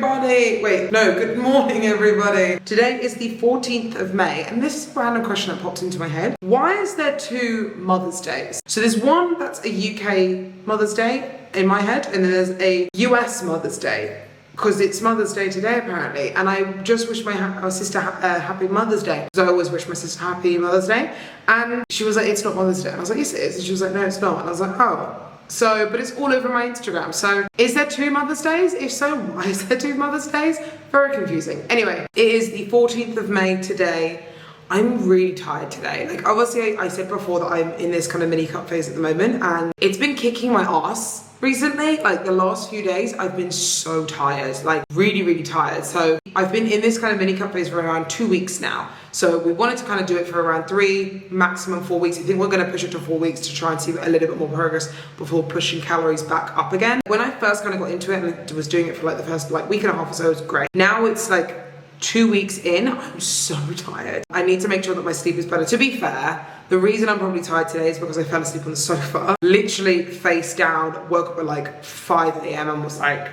everybody. Wait, no, good morning everybody. Today is the 14th of May and this is a random question that popped into my head. Why is there two Mother's Days? So there's one that's a UK Mother's Day in my head and then there's a US Mother's Day because it's Mother's Day today apparently, and I just wish my sister happy Mother's Day. So I always wish my sister happy Mother's Day, and she was like, it's not Mother's Day, and I was like, yes it is, and she was like, no it's not, and I was like, oh. So, but it's all over my Instagram. So, is there two Mother's Days? If so, why is there two Mother's Days? Very confusing. Anyway, it is the 14th of May today. I'm really tired today. Like, obviously, I said before that I'm in this kind of mini cut phase at the moment, and it's been kicking my ass recently. Like, the last few days, I've been so tired. Like, really, really tired. So, I've been in this kind of mini cut phase for around 2 weeks now. So we wanted to kind of do it for around 3, maximum 4 weeks. I think we're going to push it to 4 weeks to try and see a little bit more progress before pushing calories back up again. When I first kind of got into it and was doing it for like the first like week and a half or so, it was great. Now it's like 2 weeks in, I'm so tired. I need to make sure that my sleep is better. To be fair, the reason I'm probably tired today is because I fell asleep on the sofa, literally face down, woke up at like 5 AM and was like,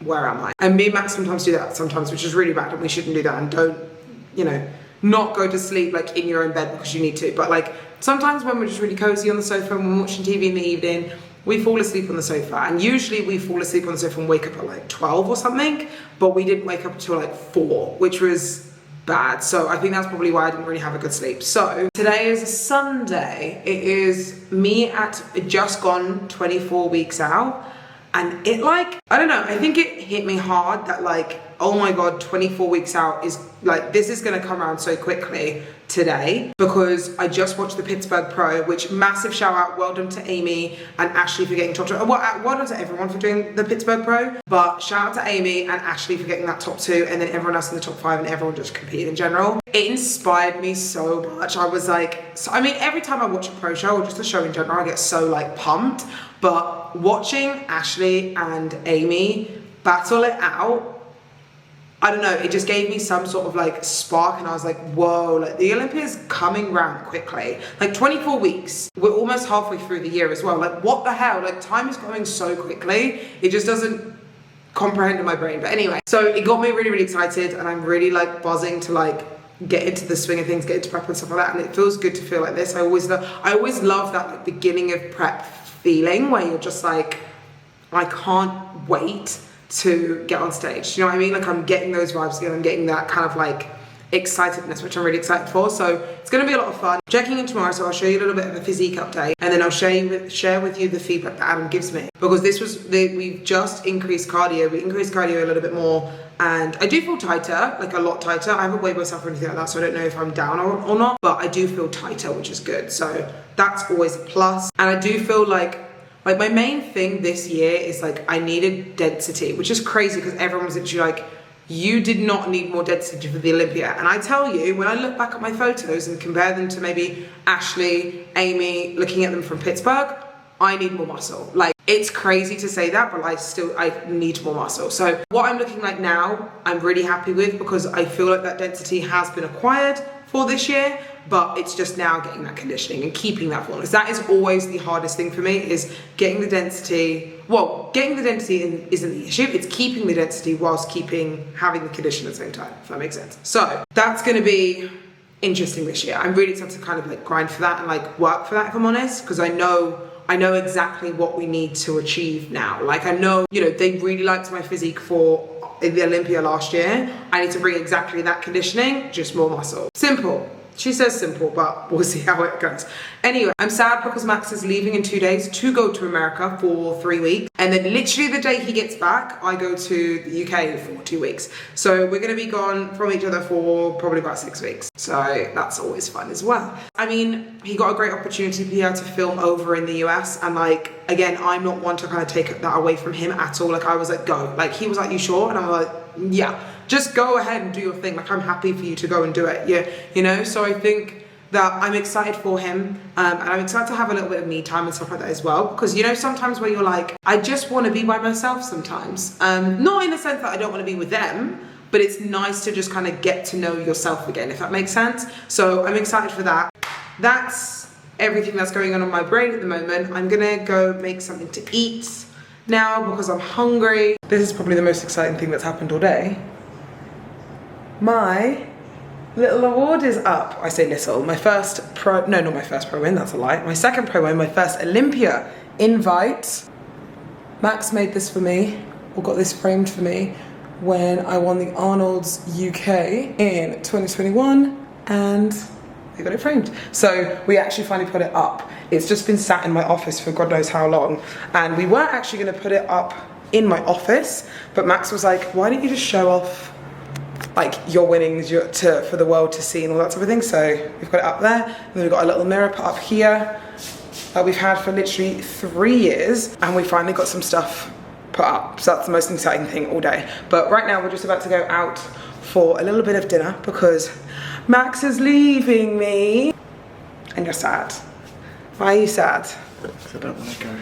where am I? And me and Max sometimes do that sometimes, which is really bad, and we shouldn't do that, and don't, you know, not go to sleep like in your own bed because you need to. But like sometimes when we're just really cozy on the sofa and we're watching TV in the evening, we fall asleep on the sofa, and usually we fall asleep on the sofa and wake up at like 12 or something, but we didn't wake up until like 4, which was bad. So I think that's probably why I didn't really have a good sleep. So today is a Sunday. It is me at just gone 24 weeks out, and it like, I don't know, I think it hit me hard that like, oh my god, 24 weeks out is like, this is gonna come around so quickly today, because I just watched the Pittsburgh Pro, which massive shout out, well done to Amy and Ashley for getting top 2. Well done to everyone for doing the Pittsburgh Pro, but shout out to Amy and Ashley for getting that top 2, and then everyone else in the top 5 and everyone just competed in general. It inspired me so much. I was like, so, I mean, every time I watch a pro show or just a show in general, I get so like pumped, but watching Ashley and Amy battle it out, I don't know, it just gave me some sort of like spark, and I was like, whoa, like the Olympia's coming round quickly. Like 24 weeks, we're almost halfway through the year as well. Like what the hell, like time is going so quickly, it just doesn't comprehend in my brain. But anyway, so it got me really, really excited, and I'm really like buzzing to like get into the swing of things, get into prep and stuff like that, and it feels good to feel like this. I always love that like beginning of prep feeling where you're just like, I can't wait to get on stage, you know what I mean? Like I'm getting those vibes again, I'm getting that kind of like excitedness, which I'm really excited for. So it's going to be a lot of fun. Checking in tomorrow, so I'll show you a little bit of a physique update, and then I'll share with you the feedback that Adam gives me, because this was we've just increased cardio. We increased cardio a little bit more, and I do feel tighter, like a lot tighter. I haven't weighed myself or anything like that, so I don't know if I'm down or not, but I do feel tighter, which is good. So that's always a plus. And I do feel like my main thing this year is like I needed density, which is crazy because everyone was literally like, you did not need more density for the Olympia. And I tell you, when I look back at my photos and compare them to maybe Ashley, Amy, looking at them from Pittsburgh, I need more muscle. Like, it's crazy to say that, but I need more muscle. So what I'm looking like now, I'm really happy with, because I feel like that density has been acquired for this year, but it's just now getting that conditioning and keeping that fullness. That is always the hardest thing for me, is getting the density. Well, getting the density isn't the issue, it's keeping the density whilst having the condition at the same time, if that makes sense. So that's gonna be interesting this year. I'm really excited to kind of like grind for that and like work for that, if I'm honest, because I know exactly what we need to achieve now. Like I know, you know, they really liked my physique for the Olympia last year. I need to bring exactly that conditioning, just more muscle. Simple. She says simple, but we'll see how it goes. Anyway, I'm sad because Max is leaving in 2 days to go to America for 3 weeks. And then literally the day he gets back, I go to the UK for 2 weeks. So we're gonna be gone from each other for probably about 6 weeks. So that's always fun as well. I mean, he got a great opportunity here to film over in the US. And like, again, I'm not one to kind of take that away from him at all. Like I was like, go. Like he was like, you sure? And I'm like, yeah. Just go ahead and do your thing. Like I'm happy for you to go and do it. Yeah, you know. So I think that I'm excited for him, and I'm excited to have a little bit of me time and stuff like that as well. Because you know, sometimes where you're like, I just want to be by myself sometimes. Not in the sense that I don't want to be with them, but it's nice to just kind of get to know yourself again, if that makes sense. So I'm excited for that. That's everything that's going on my brain at the moment. I'm gonna go make something to eat. now because I'm hungry. This is probably the most exciting thing that's happened all day. My little award is up. I say little. My first pro, no, not my first pro win, that's a lie. My second pro win, my first Olympia invite. Max made this for me, or got this framed for me, when I won the Arnold's UK in 2021, and they got it framed. So we actually finally put it up. It's just been sat in my office for God knows how long, and we weren't actually gonna put it up in my office, but Max was like, why don't you just show off like your winnings for the world to see and all that sort of thing. So we've got it up there, and then we've got a little mirror put up here that we've had for literally 3 years, and we finally got some stuff put up. So that's the most exciting thing all day. But right now we're just about to go out for a little bit of dinner because Max is leaving me. And you're sad. Why are you sad? Because I don't want to go.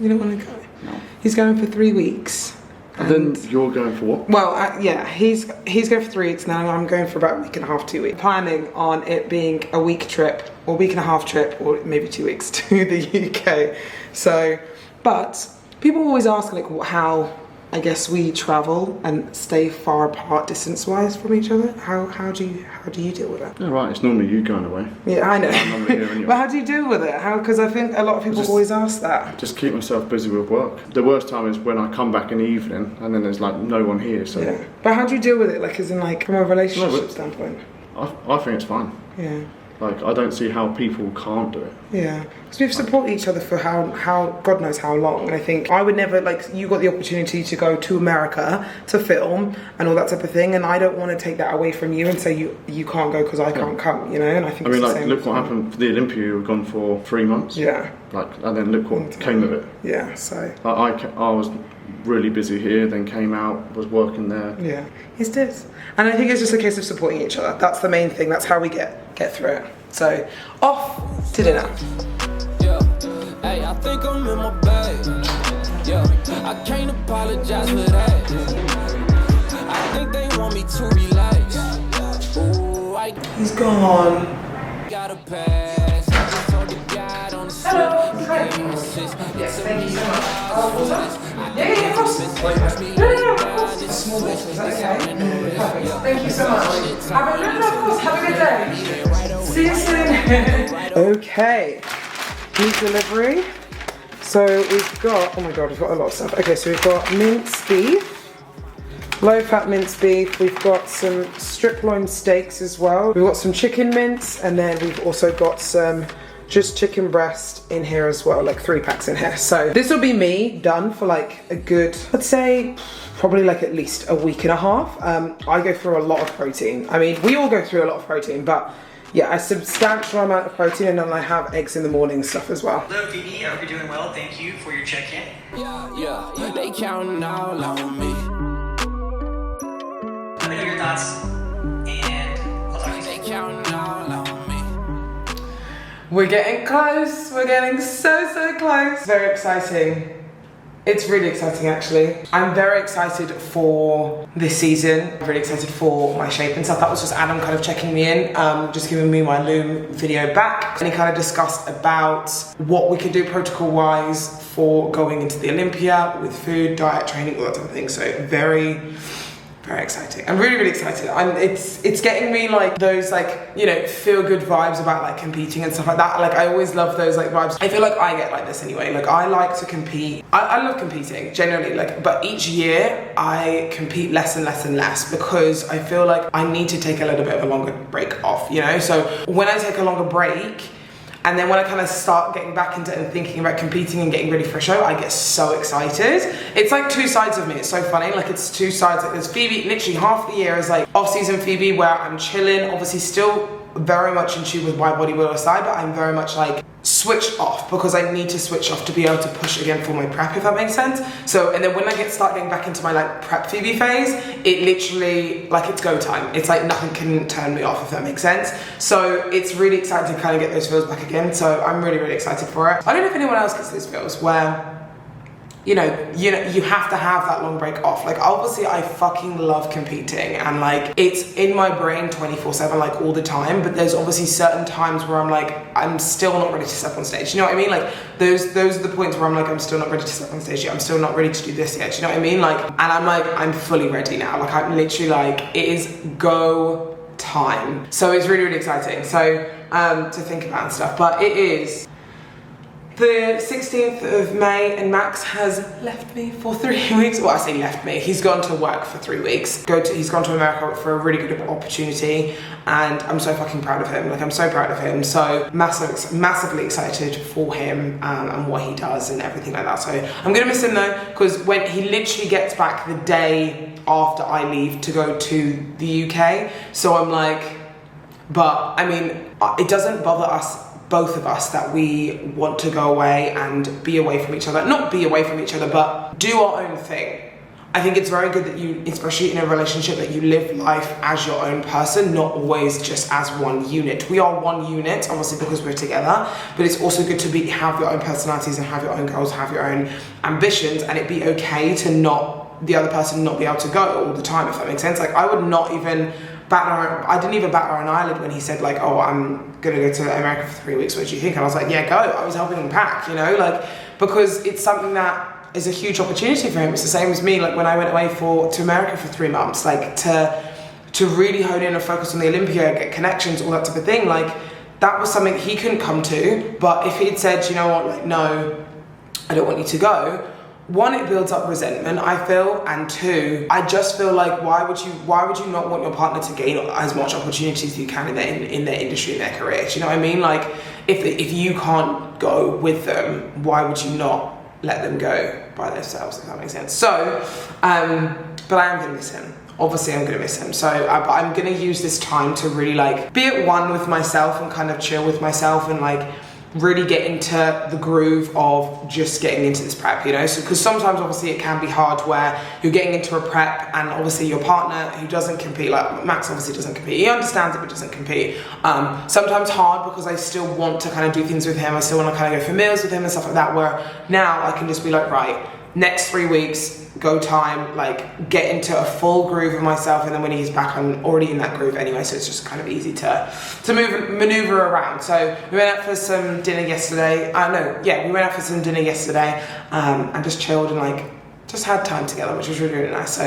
You don't want to go? No. He's going for 3 weeks. And then you're going for what? Well, yeah, he's going for 3 weeks now. I'm going for about a week and a half, 2 weeks. Planning on it being a week trip, or week and a half trip, or maybe 2 weeks to the UK. So, but people always ask like how, I guess, we travel and stay far apart distance-wise from each other. How do you deal with it? Yeah, right. It's normally you going away. Yeah, I know. I'm normally here anyway. But how do you deal with it? Because I think a lot of people always ask that. Just keep myself busy with work. The worst time is when I come back in the evening and then there's like no one here. So. Yeah. But how do you deal with it? Like, as in like from a relationship standpoint? I think it's fine. Yeah. Like, I don't see how people can't do it. Yeah, because we've supported each other for how God knows how long, and I think I would never, like, you got the opportunity to go to America to film and all that type of thing, and I don't want to take that away from you and say you can't go because I can't come, you know, and I think it's the same. Look what happened for the Olympia, you were gone for 3 months. Yeah. Like, and then look what came of it. Yeah, so. I was really busy here, then came out, was working there. Yeah, it's this. And I think it's just a case of supporting each other. That's the main thing. That's how we get through it. So, off to dinner. Yeah, hey, I think I'm in my bag. Yeah, I can't apologize for that. I think they want me to relax. Ooh, He's gone. Got a pass. Hello. Yes, thank you so much. Yeah, of course. No, of course. A small bottle, is that okay? Perfect. Thank you so much. Have a good day. See you soon. Okay. Meat delivery. So we've got, oh my god, we've got a lot of stuff. Okay, so we've got minced beef, low fat minced beef. We've got some strip loin steaks as well. We've got some chicken mince, and then we've also got some just chicken breast in here as well, like 3 packs in here. So this will be me done for like a good, I'd say probably like at least a week and a half. I go through a lot of protein. I mean, we all go through a lot of protein, but yeah, a substantial amount of protein, and then I have eggs in the morning and stuff as well. Hello, Phoebe. I hope you're doing well. Thank you for your check-in. Yeah, they counting all on me. Let me know your thoughts, and I'll talk to you soon. They counting all on me. We're getting close. We're getting so close. Very exciting. It's really exciting, actually. I'm very excited for this season. I'm really excited for my shape and stuff. That was just Adam kind of checking me in, just giving me my Loom video back. And he kind of discussed about what we could do protocol-wise for going into the Olympia with food, diet, training, all that type of thing. So very exciting. I'm really excited. It's getting me like those like, you know, feel good vibes about like competing and stuff like that. Like I always love those like vibes. I feel like I get like this anyway. Like I like to compete. I love competing generally, like, but each year I compete less and less because I feel like I need to take a little bit of a longer break off, you know? So when I take a longer break, and then when I kind of start getting back into it and thinking about competing and getting ready for a show, I get so excited. It's like two sides of me. It's so funny. Like it's two sides. Like there's Phoebe, literally half the year is like off-season Phoebe where I'm chilling, obviously still very much in tune with my bodybuilder side, but I'm very much like switched off because I need to switch off to be able to push again for my prep, if that makes sense. So, and then when I start getting back into my like prep Phoebe phase, it literally, like it's go time. It's like nothing can turn me off, if that makes sense. So it's really exciting to kind of get those feels back again. So I'm really excited for it. I don't know if anyone else gets those feels where you have to have that long break off. Like, obviously I fucking love competing and like it's in my brain 24/7, like all the time, but there's obviously certain times where I'm like, I'm still not ready to step on stage. You know what I mean? Like those are the points where I'm like, I'm still not ready to step on stage yet. I'm still not ready to do this yet. You know what I mean? Like, and I'm like, I'm fully ready now. Like I'm literally like, it is go time. So it's really, really exciting. So to think about and stuff, but it is the 16th of May and Max has left me for 3 weeks. Well, I say left me, he's gone to work for 3 weeks. He's gone to America for a really good opportunity and I'm so fucking proud of him. Like I'm so proud of him. So massively excited for him and what he does and everything like that. So I'm gonna miss him though, because when he literally gets back the day after I leave to go to the UK. So I'm like, but I mean, it doesn't bother us, both of us, that we want to go away and be away from each other. Not be away from each other, but do our own thing. I think it's very good that you, especially in a relationship, that you live life as your own person, not always just as one unit. We are one unit, obviously, because we're together, but it's also good to have your own personalities and have your own goals, have your own ambitions, and it be okay to the other person not be able to go all the time, if that makes sense. Like I would not even I didn't even bat an eyelid when he said like, oh, I'm gonna go to America for 3 weeks, what do you think? And I was like, yeah, go. I was helping him pack, you know, like, because it's something that is a huge opportunity for him. It's the same as me, like when I went away to America for 3 months, like to really hone in and focus on the Olympia, get connections, all that type of thing. Like that was something he couldn't come to, but if he'd said, you know what, like, no, I don't want you to go, one, it builds up resentment, I feel, and two, I just feel like why would you not want your partner to gain as much opportunities as you can in their industry, in their career? Do you know what I mean? Like if you can't go with them, why would you not let them go by themselves, if that makes sense? So, but I am gonna miss him. Obviously I'm gonna miss him. So I'm gonna use this time to really like be at one with myself and kind of chill with myself and like really get into the groove of just getting into this prep, you know? So, because sometimes obviously it can be hard where you're getting into a prep and obviously your partner who doesn't compete, like Max obviously doesn't compete, he understands it but doesn't compete. Sometimes hard because I still want to kind of do things with him, I still want to kind of go for meals with him and stuff like that, where now I can just be like, right, next 3 weeks, go time, like get into a full groove of myself, and then when he's back I'm already in that groove anyway, so it's just kind of easy to maneuver around. So we went out for some dinner yesterday, we went out for some dinner yesterday and just chilled and like just had time together, which was really, really nice. So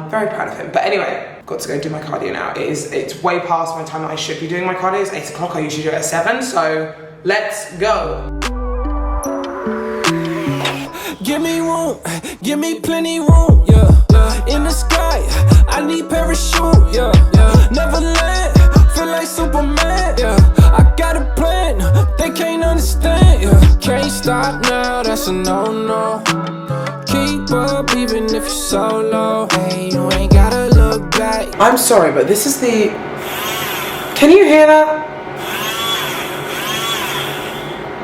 very proud of him. But anyway, got to go do my cardio now. It's way past my time that I should be doing my cardio. It's 8 o'clock, I usually do it at 7, so let's go. Give me room, give me plenty room, yeah. In the sky, I need parachute, yeah. Never land, feel like Superman, yeah. I got a plan, they can't understand, yeah. Can't stop now, that's a no-no. Keep up even if you're solo. Hey, you ain't gotta look back. I'm sorry, but this is the... Can you hear that?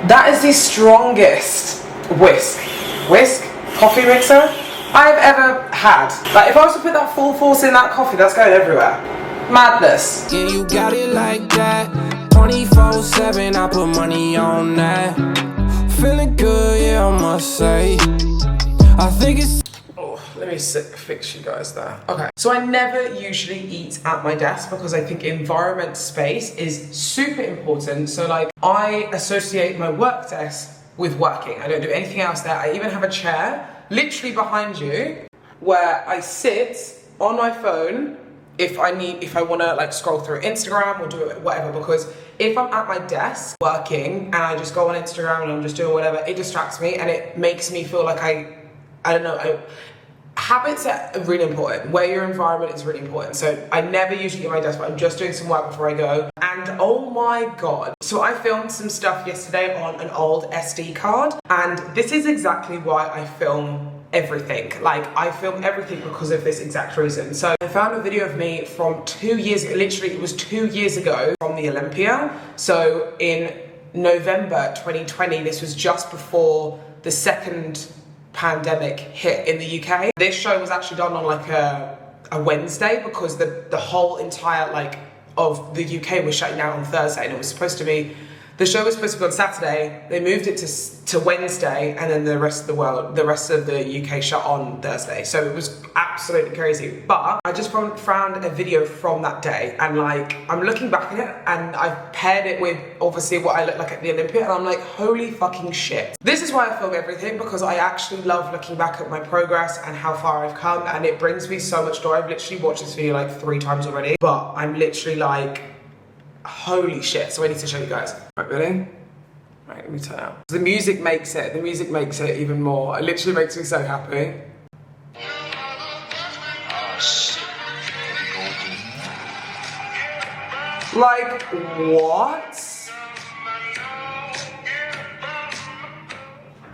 That is the strongest whisk coffee mixer I've ever had. Like if I was to put that full force in that coffee, that's going everywhere. Madness. Yeah, you got it like that. 24/7, I put money on that. Feeling good, yeah, I must say. I think it's... Oh, let me fix you guys there. Okay. So I never usually eat at my desk because I think environment space is super important. So like I associate my work desk with working. I don't do anything else there. I even have a chair literally behind you where I sit on my phone if I want to like scroll through Instagram or do whatever, because if I'm at my desk working and I just go on Instagram and I'm just doing whatever, it distracts me and it makes me feel like I don't know, habits are really important. Where your environment is really important. So I never usually get my desk, but I'm just doing some work before I go. And oh my God. So I filmed some stuff yesterday on an old SD card. And this is exactly why I film everything. Like I film everything because of this exact reason. So I found a video of me from 2 years ago, literally it was 2 years ago from the Olympia. So in November 2020, this was just before the second pandemic hit in the UK. This show was actually done on like a Wednesday because the whole entire like of the UK was shutting down on Thursday, and it was supposed to be The show was supposed to be on Saturday. They moved it to Wednesday, and then the rest of the UK shut on Thursday. So it was absolutely crazy. But I just found a video from that day, and like I'm looking back at it, and I've paired it with obviously what I look like at the Olympia, and I'm like, holy fucking shit. This is why I film everything, because I actually love looking back at my progress and how far I've come, and it brings me so much joy. I've literally watched this video like 3 times already, but I'm literally like, holy shit. So I need to show you guys. Right, ready? Right, let me turn out. The music makes it even more. It literally makes me so happy. Oh shit. Like, what?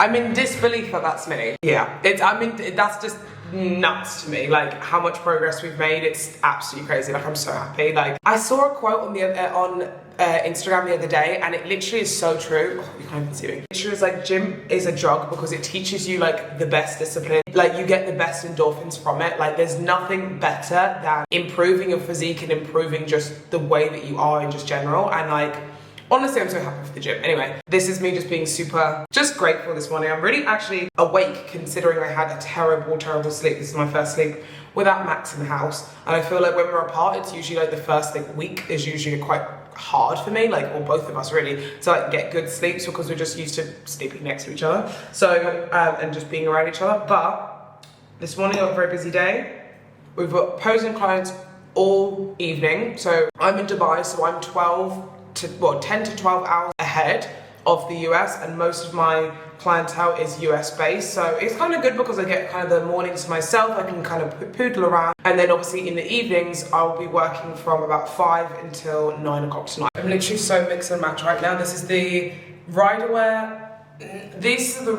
I'm in disbelief that that's me. Yeah, that's just nuts to me, like how much progress we've made. It's absolutely crazy. Like I'm so happy. Like I saw a quote on Instagram the other day, and it literally is so true. Oh, you can't even see me. It literally is like, gym is a drug because it teaches you like the best discipline. Like you get the best endorphins from it. Like there's nothing better than improving your physique and improving just the way that you are in just general. And like, honestly, I'm so happy for the gym. Anyway, this is me just being just grateful this morning. I'm really actually awake considering I had a terrible sleep. This is my first sleep without Max in the house. And I feel like when we're apart, it's usually like the first like week is usually quite hard for me, like, or both of us really, to like get good sleeps because we're just used to sleeping next to each other. So, and just being around each other. But this morning I had a very busy day. We've got posing clients all evening. So I'm in Dubai, so I'm 10 to 12 hours ahead of the US, and most of my clientele is US based. So it's kind of good because I get kind of the mornings to myself. I can kind of poodle around, and then obviously in the evenings I'll be working from about 5 until 9 o'clock tonight. I'm literally so mix and match right now. This is the RYDERWEAR. This is the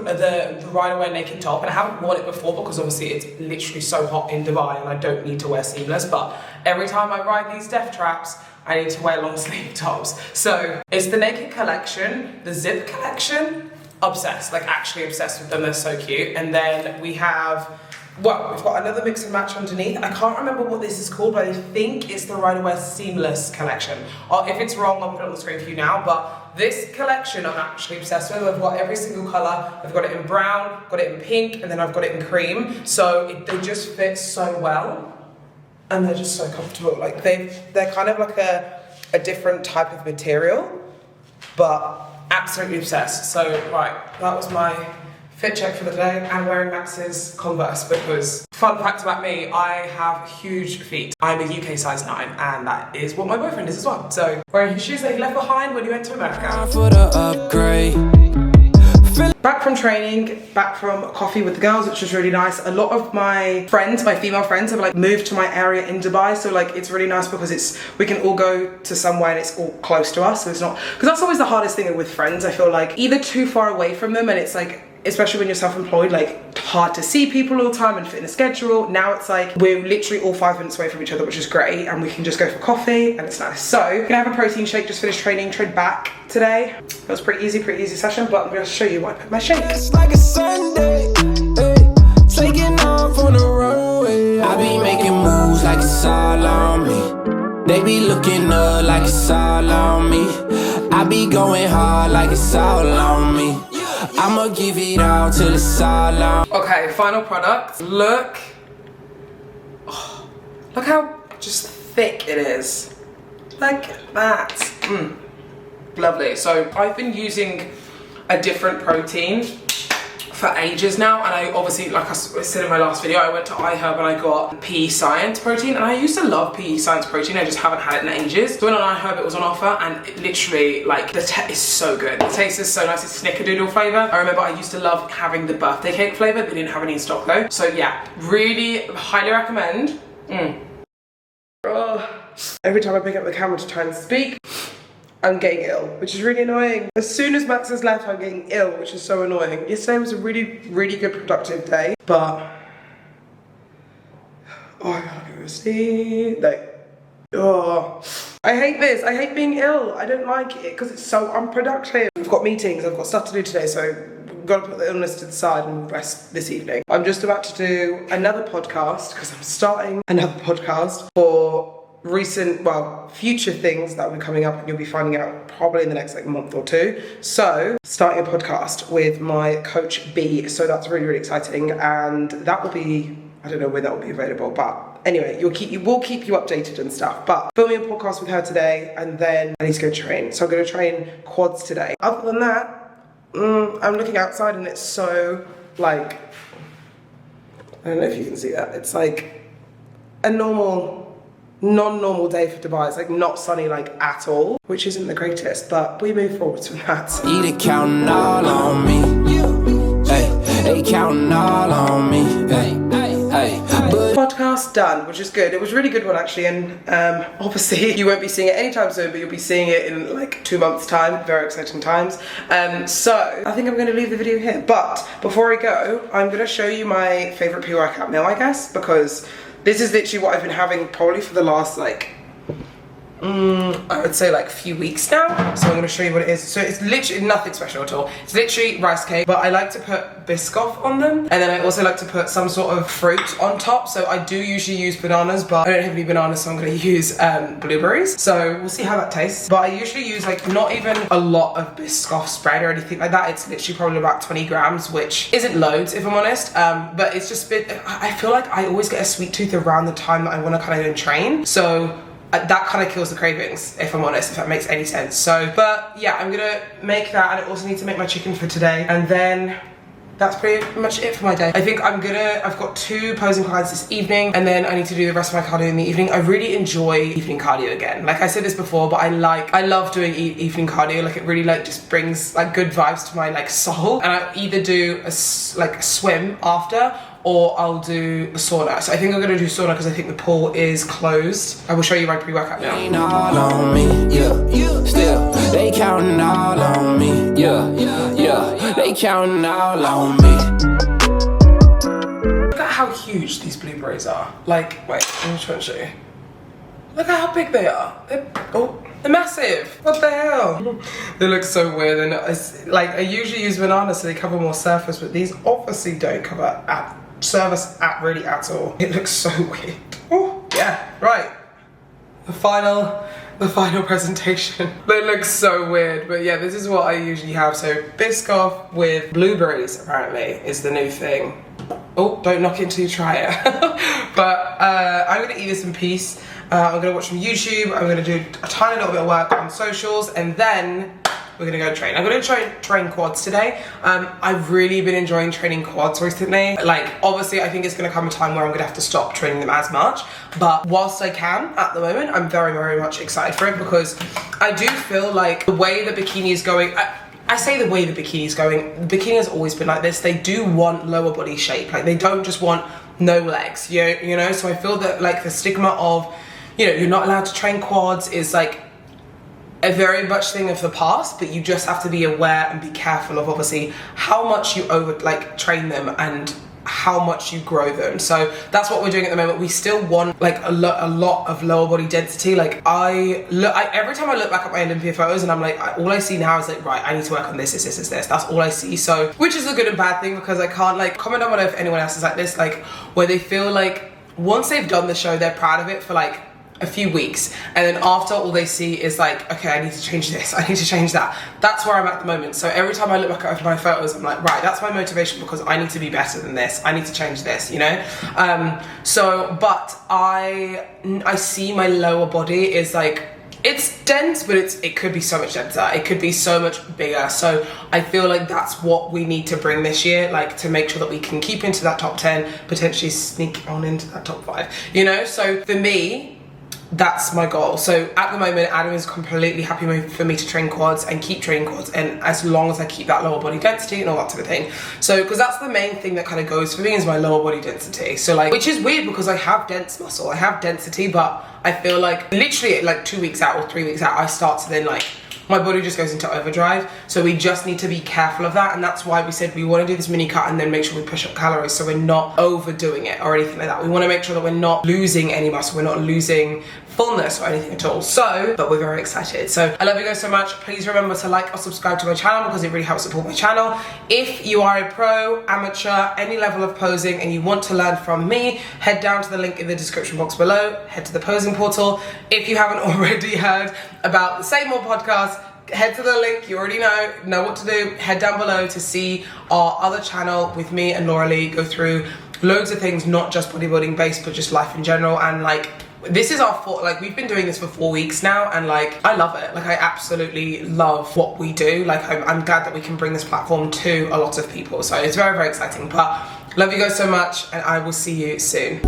RYDERWEAR naked top, and I haven't worn it before because obviously it's literally so hot in Dubai and I don't need to wear seamless, but every time I ride these death traps I need to wear long sleeve tops. So it's the naked collection, the zip collection. Obsessed, like actually obsessed with them. They're so cute. And then we have, well, we've got another mix and match underneath. I can't remember what this is called, but I think it's the RYDERWEAR Seamless collection. Or if it's wrong, I'll put it on the screen for you now. But this collection I'm actually obsessed with. I've got every single color. I've got it in brown, got it in pink, and then I've got it in cream. So they just fit so well. And they're just so comfortable. Like they're kind of like a different type of material, but absolutely obsessed. So right, that was my fit check for the day. I'm wearing Max's Converse because, fun fact about me, I have huge feet. I'm a UK size 9, and that is what my boyfriend is as well. So wearing his shoes that he left behind when he went to America. For the upgrade. Back from training, back from coffee with the girls, which was really nice. A lot of my friends, my female friends, have like moved to my area in Dubai, so like it's really nice because we can all go to somewhere and it's all close to us. So it's not, because that's always the hardest thing with friends. I feel like either too far away from them, and it's like, especially when you're self-employed, like hard to see people all the time and fit in a schedule. Now it's like we're literally all 5 minutes away from each other, which is great, and we can just go for coffee and it's nice. So gonna have a protein shake, just finished training, trained back today. It was pretty easy session, but I'm gonna show you what I put in my shake. It's like a Sunday, taking off on the runway. I be making moves like it's all on me. They be looking up like it's all on me. I be going hard like it's all on me. I'ma give it all till it's all on. Okay, final product. Look how just thick it is. Like that. Lovely. So I've been using a different protein for ages now, and I obviously, like I said in my last video, I went to iHerb and I got PE Science protein, and I used to love PE Science protein. I just haven't had it in ages. So when on iHerb it was on offer, and it literally, like, the taste is so good. The taste is so nice. It's snickerdoodle flavour. I remember I used to love having the birthday cake flavour. They didn't have any in stock though. So yeah, really highly recommend. Oh. Every time I pick up the camera to try and speak, I'm getting ill, which is really annoying. As soon as Max has left, I'm getting ill, which is so annoying. Yesterday was a really, really good productive day, but oh, I gotta go to sleep. Like, oh, I hate this. I hate being ill. I don't like it because it's so unproductive. I've got meetings, I've got stuff to do today, so I've got to put the illness to the side and rest this evening. I'm just about to do another podcast because I'm starting another podcast for future things that will be coming up, and you'll be finding out probably in the next like month or two. So starting a podcast with my coach B, so that's really, really exciting, and that will be, I don't know when that will be available, but anyway, we'll keep you updated and stuff. But filming a podcast with her today, and then I need to go train. So I'm going to train quads today. Other than that, I'm looking outside and it's so like, I don't know if you can see that. It's like a non-normal day for Dubai. It's like not sunny like at all, which isn't the greatest, but we move forward from that. They counting all on me. Hey, they counting all on me. Hey, but Podcast done, which is good. It was a really good one actually, and obviously you won't be seeing it anytime soon, but you'll be seeing it in like 2 months' time. Very exciting times. So I think I'm going to leave the video here. But before I go, I'm going to show you my favourite pre-workout meal, I guess, because this is literally what I've been having probably for the last like I would say like a few weeks now. So I'm going to show you what it is. So it's literally nothing special at all. It's literally rice cake, but I like to put Biscoff on them, and then I also like to put some sort of fruit on top. So I do usually use bananas, but I don't have any bananas, so I'm going to use blueberries. So we'll see how that tastes. But I usually use like not even a lot of Biscoff spread or anything like that. It's literally probably about 20 grams, which isn't loads if I'm honest. But it's just been, I feel like I always get a sweet tooth around the time that I want to kind of train. So that kind of kills the cravings, if I'm honest, if that makes any sense. So, but yeah, I'm gonna make that, and I also need to make my chicken for today, and then that's pretty much it for my day. I think I've got 2 posing clients this evening, and then I need to do the rest of my cardio in the evening. I really enjoy evening cardio again. Like I said this before, but I love doing evening cardio. Like it really like just brings like good vibes to my like soul. And I either do a swim after, or I'll do a sauna. So I think I'm gonna do sauna because I think the pool is closed. I will show you my pre-workout now. ain't all on me, yeah. Still, they counting all on me, yeah. They counting all on me. Look at how huge these blueberries are. Like, wait, let me try and show you. Look at how big they are. They're massive. What the hell? They look so weird. And like I usually use bananas so they cover more surface, but these obviously don't cover surface really at all. It looks so weird. Oh yeah, right. The final presentation. They look so weird, but yeah, this is what I usually have. So Biscoff with blueberries apparently is the new thing. Oh, don't knock it until you try it. But I'm gonna eat this in peace. I'm gonna watch some YouTube. I'm gonna do a tiny little bit of work on socials, and then we're gonna go train. I'm gonna train quads today. I've really been enjoying training quads recently. Like, obviously, I think it's gonna come a time where I'm gonna have to stop training them as much. But whilst I can, at the moment, I'm very, very much excited for it, because I do feel like the way the bikini is going, I say the way the bikini is going, the bikini has always been like this. They do want lower body shape. Like, they don't just want no legs, you know? So I feel that, like, the stigma of, you know, you're not allowed to train quads is, like, a very much thing of the past, but you just have to be aware and be careful of obviously how much you train them and how much you grow them. So that's what we're doing at the moment. We still want like a lot of lower body density. Like every time I look back at my Olympia photos, and I'm like, all I see now is like, right, I need to work on this. That's all I see. So, which is a good and bad thing, because I can't like comment on if anyone else is like this, like where they feel like once they've done the show, they're proud of it for like a few weeks, and then after all they see is like, okay, I need to change this, I need to change that. That's where I'm at the moment. So every time I look back at my photos, I'm like, right, that's my motivation, because I need to be better than this, I need to change this, you know? But I see my lower body is like, it's dense, but it could be so much denser, it could be so much bigger. So I feel like that's what we need to bring this year, like to make sure that we can keep into that top 10, potentially sneak on into that top 5, you know? So for me, that's my goal. So at the moment, Adam is completely happy for me to train quads and keep training quads, and as long as I keep that lower body density and all that sort of thing. So, because that's the main thing that kind of goes for me, is my lower body density. So like, which is weird because I have dense muscle, I have density, but I feel like literally like 2 weeks out or 3 weeks out, I start to then like my body just goes into overdrive. So we just need to be careful of that, and that's why we said we want to do this mini cut and then make sure we push up calories so we're not overdoing it or anything like that. We want to make sure that we're not losing any muscle, we're not losing fullness or anything at all. So, but we're very excited. So I love you guys so much. Please remember to like or subscribe to my channel because it really helps support my channel. If you are a pro, amateur, any level of posing and you want to learn from me, head down to the link in the description box below, head to the posing portal. If you haven't already heard about the Say More podcast, head to the link, you already know what to do. Head down below to see our other channel with me and Laura Lee go through loads of things, not just bodybuilding based, but just life in general. And like, this is our like we've been doing this for 4 weeks now, and like I love it. Like I absolutely love what we do. Like I'm glad that we can bring this platform to a lot of people. So it's very, very exciting. But love you guys so much, and I will see you soon.